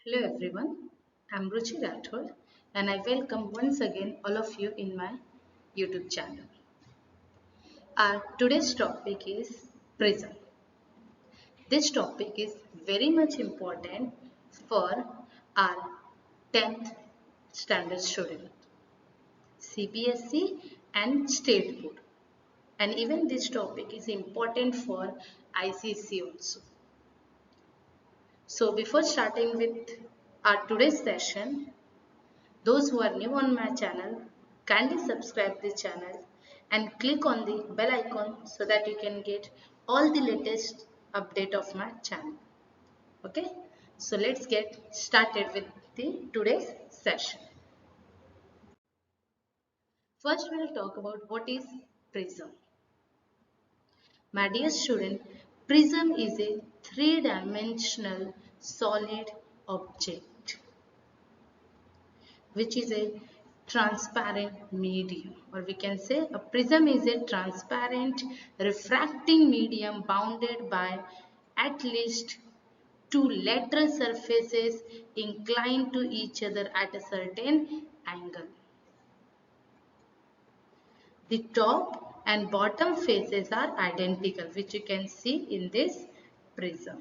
Hello everyone, I'm Ruchi Rathod and I welcome once again all of you in my YouTube channel. Our today's topic is prism. This topic is very much important for our 10th standard student, CBSE and state board, and even this topic is important for ICSE also. So before starting with our today's session, those who are new on my channel, kindly subscribe the channel and click on the bell icon so that you can get all the latest update of my channel. Okay, so let's get started with the today's session. First, we'll talk about what is prism. My dear student, prism is a three-dimensional solid object which is a transparent medium, or we can say a prism is a transparent refracting medium bounded by at least two lateral surfaces inclined to each other at a certain angle. The top and bottom faces are identical, which you can see in this prism.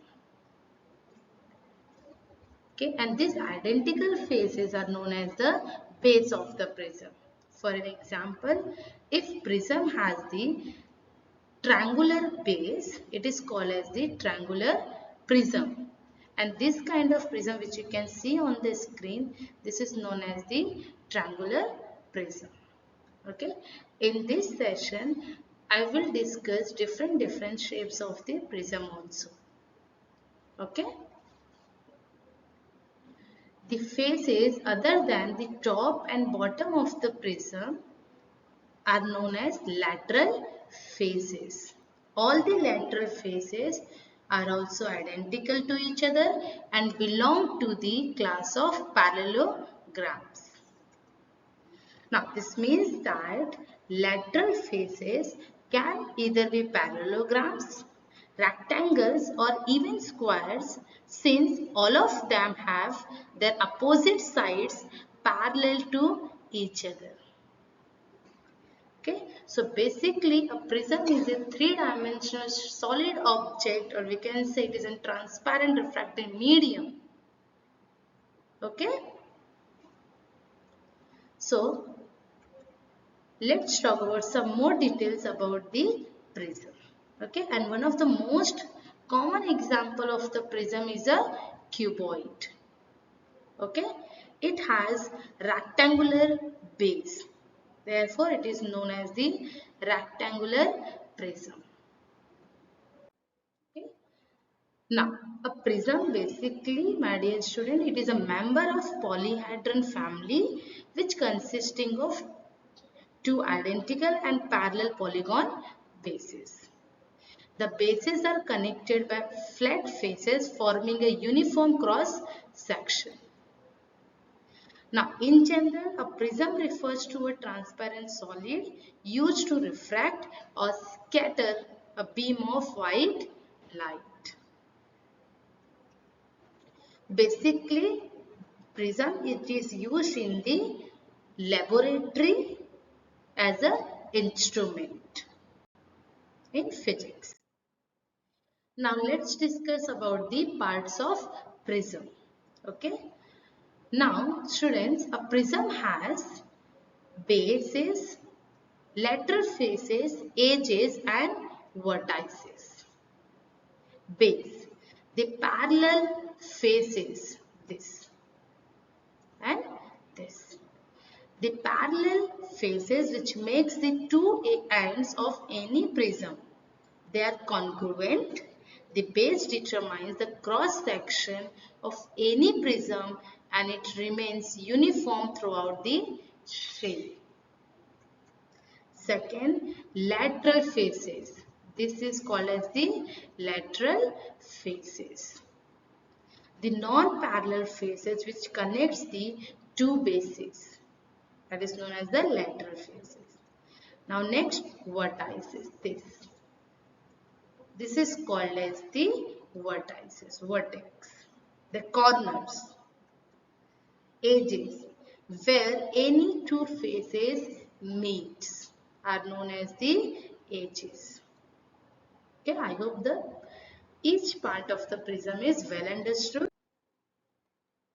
Okay, and these identical faces are known as the base of the prism. For an example, if prism has the triangular base, it is called as the triangular prism. And this kind of prism which you can see on the screen, this is known as the triangular prism. Okay, in this session, I will discuss different shapes of the prism also. Okay. The faces other than the top and bottom of the prism are known as lateral faces. All the lateral faces are also identical to each other and belong to the class of parallelograms. Now, this means that lateral faces can either be parallelograms, rectangles, or even squares, since all of them have their opposite sides parallel to each other. Okay, so basically a prism is a three-dimensional solid object, or we can say it is a transparent refracting medium. Okay, so let's talk about some more details about the prism. Okay, and one of the most common example of the prism is a cuboid. Okay, it has rectangular base. Therefore, it is known as the rectangular prism. Okay. Now, a prism basically, my dear student, it is a member of polyhedron family which consisting of two identical and parallel polygon bases. The bases are connected by flat faces forming a uniform cross section. Now, in general, a prism refers to a transparent solid used to refract or scatter a beam of white light. Basically, prism it is used in the laboratory as an instrument in physics. Now let's discuss about the parts of prism. Okay. Now students, a prism has bases, lateral faces, edges and vertices. Base, the parallel faces, this and this. The parallel faces which makes the two ends of any prism. They are congruent. The base determines the cross section of any prism and it remains uniform throughout the shape. Second, lateral faces. This is called as the lateral faces. The non-parallel faces which connects the two bases. That is known as the lateral faces. Now next, vertices. This is called as the vertices, vertex, the corners. edges where any two faces meets are known as the edges. Okay, I hope each part of the prism is well understood.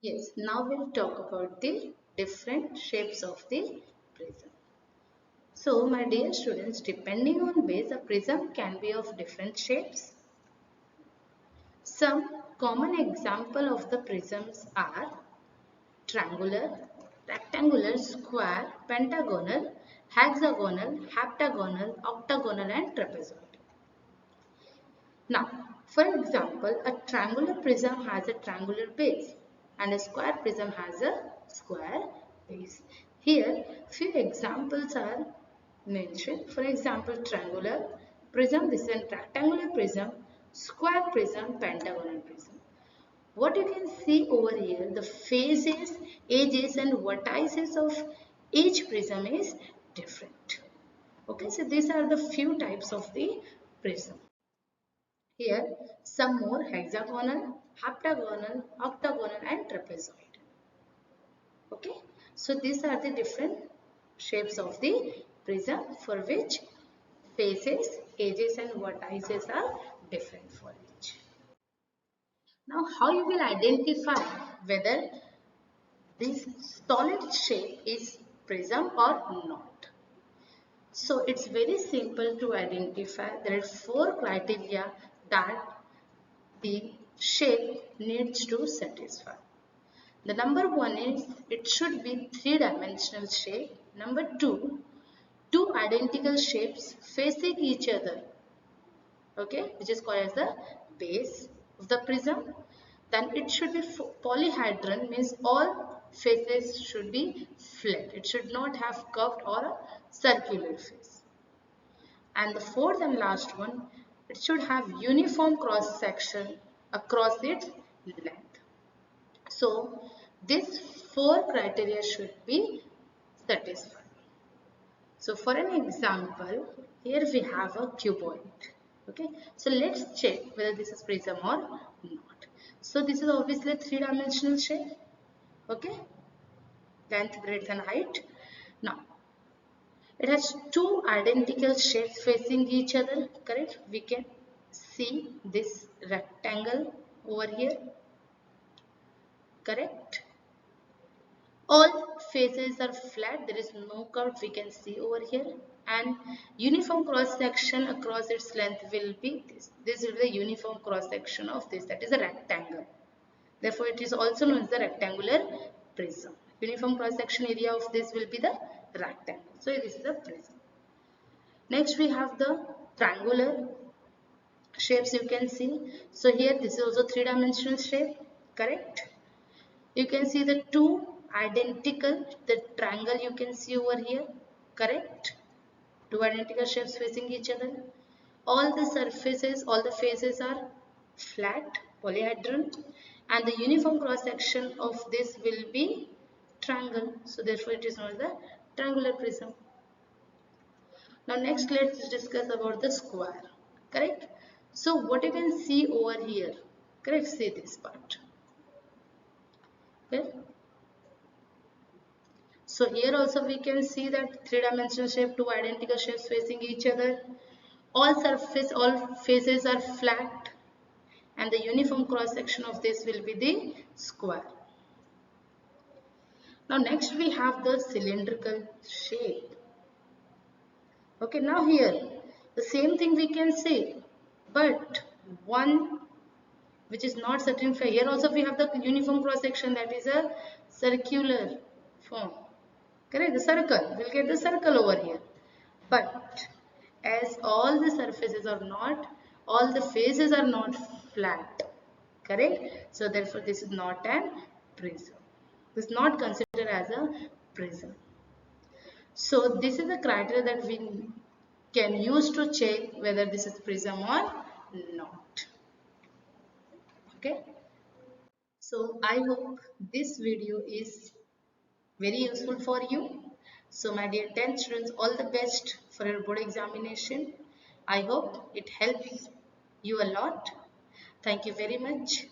Yes, now we'll talk about the different shapes of the prism. So, my dear students, depending on base, a prism can be of different shapes. Some common example of the prisms are triangular, rectangular, square, pentagonal, hexagonal, heptagonal, octagonal and trapezoid. Now, for example, a triangular prism has a triangular base and a square prism has a square base. Here, few examples are mentioned. For example, triangular prism, this is a rectangular prism, square prism, pentagonal prism. What you can see over here, the faces, edges and vertices of each prism is different. Okay, so these are the few types of the prism. Here, some more hexagonal, heptagonal, octagonal and trapezoid. Okay, so these are the different shapes of the prism for which faces, edges and vertices are different for each. Now, how you will identify whether this solid shape is prism or not? So, it's very simple to identify. There are four criteria that the shape needs to satisfy. The number one is it should be three-dimensional shape. Number two, two identical shapes facing each other, okay, which is called as the base of the prism. Then it should be polyhedron, means all faces should be flat. It should not have curved or a circular face. And the fourth and last one, it should have uniform cross section across its length. So these four criteria should be satisfied. So for an example, here we have a cuboid. Okay, so let's check whether this is prism or not. So this is obviously a three-dimensional shape. Okay, length, breadth and height. Now it has two identical shapes facing each other. Correct? We can see this rectangle over here. Correct? All faces are flat, there is no curve we can see over here, and uniform cross section across its length will be this. This will be the uniform cross section of this, that is a rectangle. Therefore, it is also known as the rectangular prism. Uniform cross section area of this will be the rectangle. So, this is a prism. Next, we have the triangular shapes you can see. So, here this is also three-dimensional shape, correct? You can see the two identical, the triangle you can see over here, correct? Two identical shapes facing each other. All the surfaces, all the faces are flat, polyhedron, and the uniform cross section of this will be triangle. So therefore it is known as the triangular prism. Now next let's discuss about the square, correct? So what you can see over here, correct? See this part. Okay. So here also we can see that three-dimensional shape, two identical shapes facing each other. All faces are flat, and the uniform cross section of this will be the square. Now next we have the cylindrical shape. Okay, now here the same thing we can say, but one which is not certain for here also we have the uniform cross section, that is a circular form. Correct, the circle, we'll get the circle over here. But as all the surfaces are not, all the faces are not flat, correct? So therefore this is not an prism. This is not considered as a prism. So this is the criteria that we can use to check whether this is prism or not. Okay. So I hope this video is very useful for you. So my dear 10th students, all the best for your board examination. I hope it helps you a lot. Thank you very much.